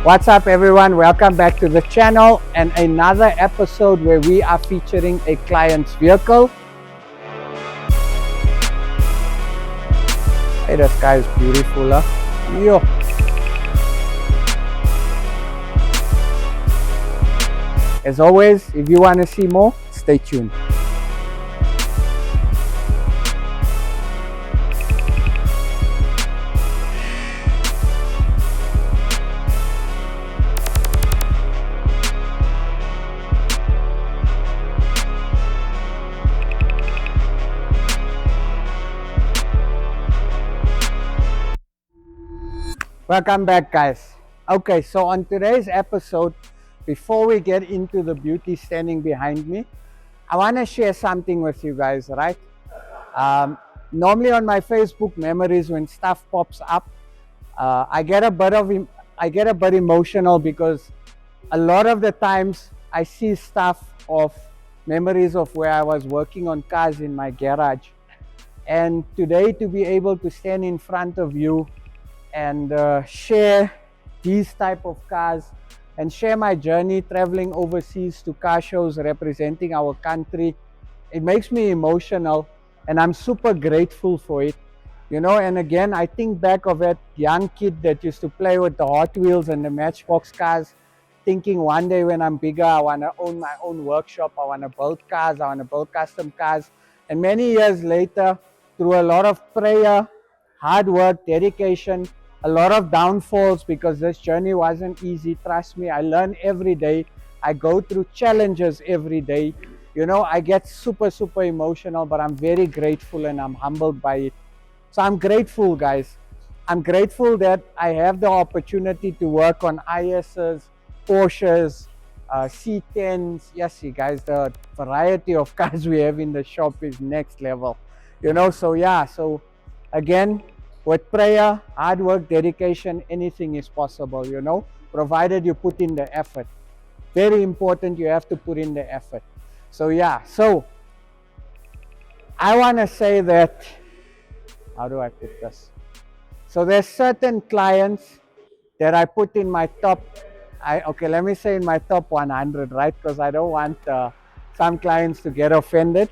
What's up everyone, welcome back to the channel and another episode where we are featuring a client's vehicle. Hey, this guy is beautiful, huh? Yo. As always, if you want to see more, stay tuned. Welcome back, guys. Okay, so on today's episode, before we get into the beauty standing behind me, I want to share something with you guys, right? Normally on my Facebook memories, when stuff pops up, I get a bit emotional because a lot of the times I see stuff of memories of where I was working on cars in my garage. And today, to be able to stand in front of you and share these type of cars and share my journey traveling overseas to car shows representing our country, it makes me emotional and I'm super grateful for it. And again, I think back of that young kid that used to play with the Hot Wheels and the Matchbox cars, thinking one day when I'm bigger, I want to own my own workshop, I want to build cars, I want to build custom cars. And many years later, through a lot of prayer, hard work, dedication, a lot of downfalls, because this journey wasn't easy. Trust me, I learn every day. I go through challenges every day. I get super emotional, but I'm very grateful and I'm humbled by it. So I'm grateful, guys. I'm grateful that I have the opportunity to work on ISs, Porsches, C10s. Yes, you guys, the variety of cars we have in the shop is next level. So again, with prayer, hard work, dedication, anything is possible, provided you put in the effort. Very important, you have to put in the effort. So I want to say that, how do I put this? So there's certain clients that I put in my top, let me say in my top 100, right? Because I don't want some clients to get offended.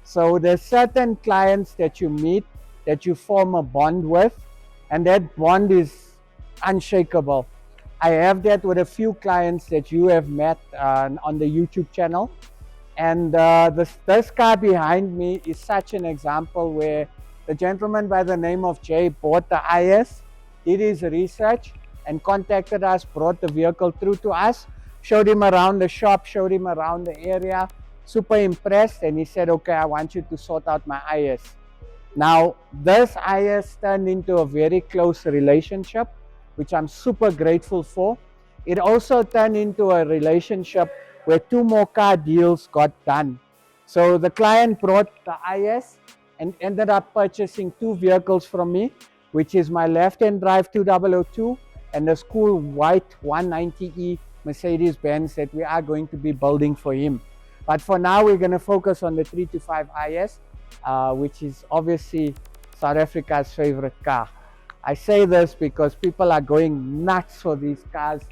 So there's certain clients that you meet, that you form a bond with, and that bond is unshakable. I have that with a few clients that you have met on the YouTube channel. And this car behind me is such an example where the gentleman by the name of Jay bought the IS, did his research, and contacted us, brought the vehicle through to us, showed him around the shop, showed him around the area, super impressed, and he said, okay, I want you to sort out my IS. Now, this IS turned into a very close relationship, which I'm super grateful for. It also turned into a relationship where 2 more car deals got done. So the client brought the IS and ended up purchasing 2 vehicles from me, which is my left-hand drive 2002 and the school white 190E Mercedes-Benz that we are going to be building for him. But for now, we're going to focus on the 325 IS, which is obviously South Africa's favorite car. I say this because people are going nuts for these cars,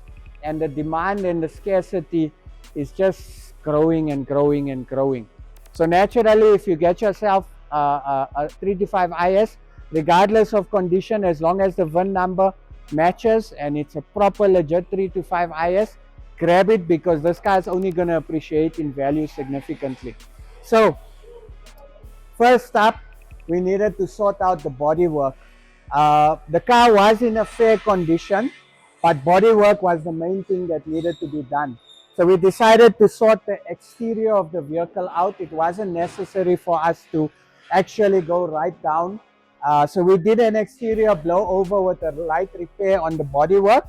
and the demand and the scarcity is just growing and growing and growing. So naturally, if you get yourself a 325 IS, regardless of condition, as long as the VIN number matches and it's a proper legit 325 IS, grab it, because this car is only going to appreciate in value significantly. So first up, we needed to sort out the bodywork. The car was in a fair condition, but bodywork was the main thing that needed to be done. So we decided to sort the exterior of the vehicle out. It wasn't necessary for us to actually go right down. So we did an exterior blow over with a light repair on the bodywork.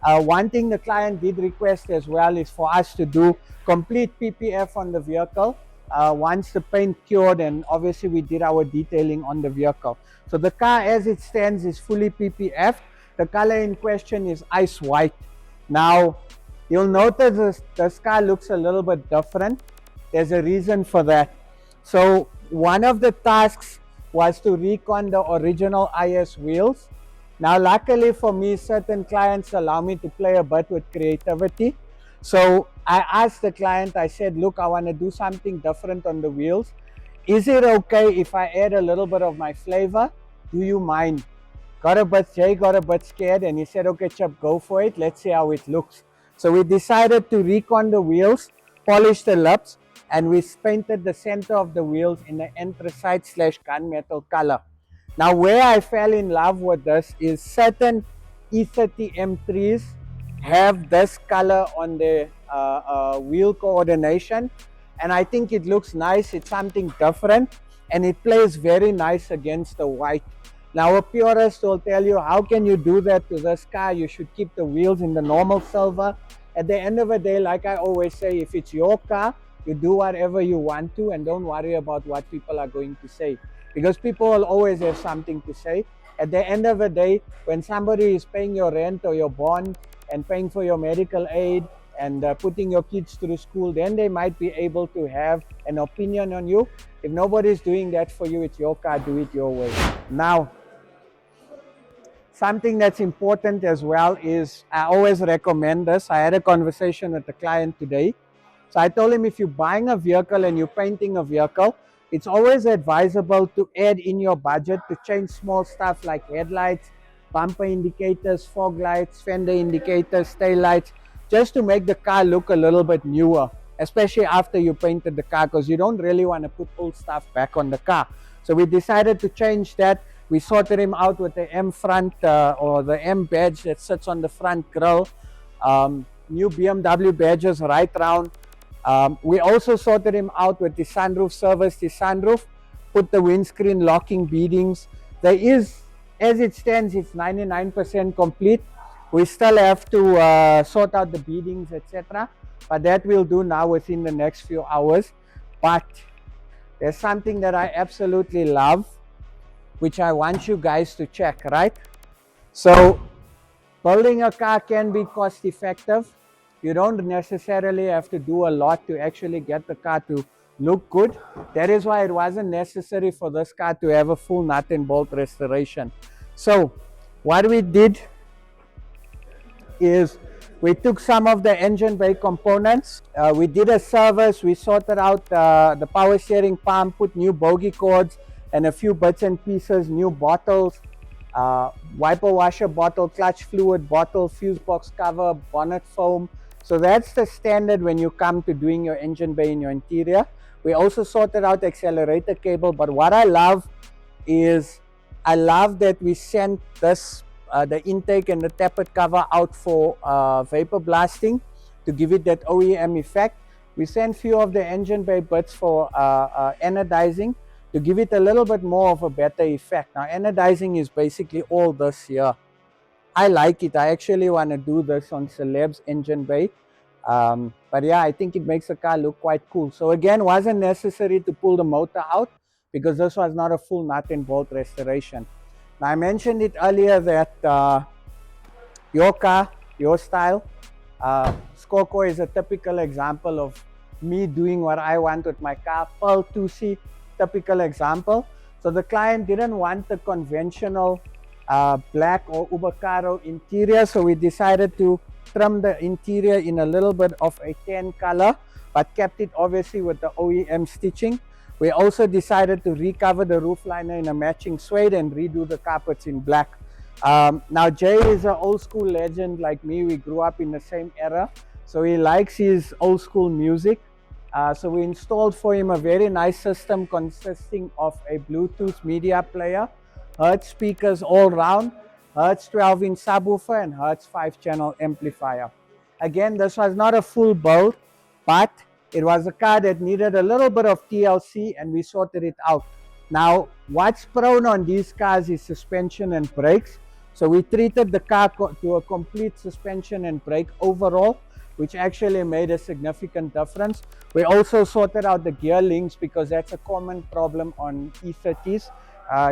One thing the client did request as well is for us to do complete PPF on the vehicle once the paint cured, and obviously we did our detailing on the vehicle. So the car as it stands is fully PPF. The color in question is ice white. Now you'll notice this car looks a little bit different. There's a reason for that. So one of the tasks was to recon the original IS wheels. Now, luckily for me, certain clients allow me to play a bit with creativity. So I asked the client, I said, look, I want to do something different on the wheels. Is it okay if I add a little bit of my flavor? Do you mind? Jay got a bit scared and he said, okay, Chip, go for it. Let's see how it looks. So we decided to recon the wheels, polish the lips, and we painted the center of the wheels in the anthracite / gunmetal color. Now, where I fell in love with this is certain E30 M3s have this color on the wheel coordination, and I think it looks nice. It's something different, and it plays very nice against the white. Now, a purist will tell you, how can you do that to this car? You should keep the wheels in the normal silver. At the end of the day, like I always say, if it's your car, you do whatever you want to and don't worry about what people are going to say, because people will always have something to say. At the end of the day, when somebody is paying your rent or your bond and paying for your medical aid and putting your kids through school, then they might be able to have an opinion on you. If nobody's doing that for you, it's your car, do it your way. Now, something that's important as well is, I always recommend this. I had a conversation with a client today. So I told him, if you're buying a vehicle and you're painting a vehicle, it's always advisable to add in your budget to change small stuff like headlights, bumper indicators, fog lights, fender indicators, tail lights, just to make the car look a little bit newer, especially after you painted the car, because you don't really want to put old stuff back on the car. So we decided to change that. We sorted him out with the M front or the M badge that sits on the front grille. New BMW badges right round. We also sorted him out with the sunroof, service the sunroof, put the windscreen locking beadings. There is, as it stands, it's 99% complete. We still have to sort out the beadings, etc. But that we'll do now within the next few hours. But there's something that I absolutely love, which I want you guys to check, right? So building a car can be cost effective. You don't necessarily have to do a lot to actually get the car to look good. That is why it wasn't necessary for this car to have a full nut and bolt restoration. So what we did is we took some of the engine bay components. We did a service. We sorted out the power steering pump, put new bogey cords and a few bits and pieces, new bottles, wiper washer bottle, clutch fluid bottle, fuse box cover, bonnet foam. So that's the standard when you come to doing your engine bay in your interior. We also sorted out the accelerator cable, but what I love is, I love that we sent this, the intake and the tappet cover out for vapor blasting to give it that OEM effect. We sent few of the engine bay bits for anodizing to give it a little bit more of a better effect. Now, anodizing is basically all this here. I like it. I actually want to do this on Celeb's engine bay. But yeah, I think it makes the car look quite cool. So again, wasn't necessary to pull the motor out because this was not a full nut and bolt restoration. Now, I mentioned it earlier that your car, your style. Skoko is a typical example of me doing what I want with my car. Pearl 2C, typical example. So the client didn't want the conventional black or Ubacaro interior, so we decided to trim the interior in a little bit of a tan color, but kept it obviously with the OEM stitching. We also decided to recover the roof liner in a matching suede and redo the carpets in black. Now, Jay is an old school legend like me. We grew up in the same era, so he likes his old school music. So we installed for him a very nice system consisting of a Bluetooth media player, Hertz speakers all round, Hertz 12-inch subwoofer, and Hertz 5-channel amplifier. Again, this was not a full build, but it was a car that needed a little bit of TLC, and we sorted it out. Now, what's prone on these cars is suspension and brakes. So we treated the car to a complete suspension and brake overall, which actually made a significant difference. We also sorted out the gear links because that's a common problem on E30s.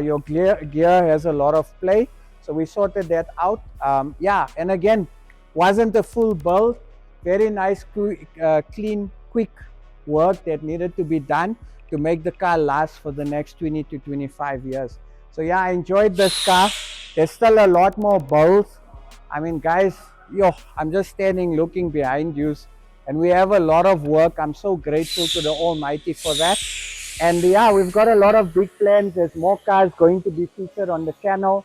Your gear has a lot of play. So we sorted that out. Yeah, and again, wasn't a full build. Very nice, clean, quick work that needed to be done to make the car last for the next 20 to 25 years. So yeah, I enjoyed this car. There's still a lot more builds. I mean, guys, yo, I'm just standing looking behind you, and we have a lot of work. I'm so grateful to the Almighty for that. And yeah, we've got a lot of big plans. There's more cars going to be featured on the channel.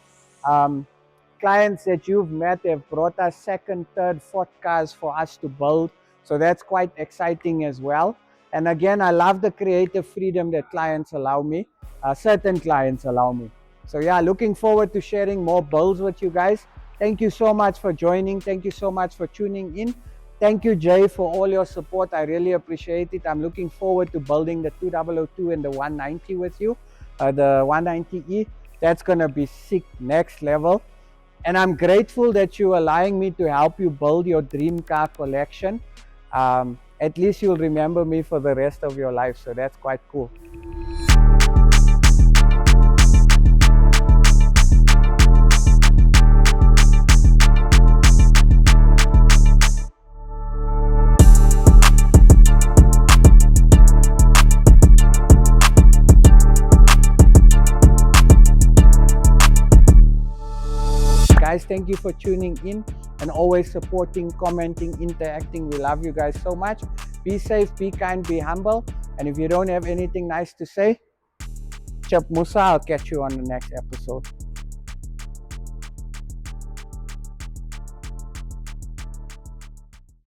Clients that you've met have brought us second, third, fourth cars for us to build. So that's quite exciting as well. And again, I love the creative freedom that clients allow me, certain clients allow me. So yeah, looking forward to sharing more builds with you guys. Thank you so much for joining. Thank you so much for tuning in. Thank you, Jay, for all your support. I really appreciate it. I'm looking forward to building the 2002 and the 190 with you, the 190E. That's going to be sick, next level. And I'm grateful that you're allowing me to help you build your dream car collection. At least you'll remember me for the rest of your life. So that's quite cool. Guys, thank you for tuning in and always supporting, commenting, interacting. We love you guys so much. Be safe, be kind, be humble. And if you don't have anything nice to say, Chap Musa, I'll catch you on the next episode.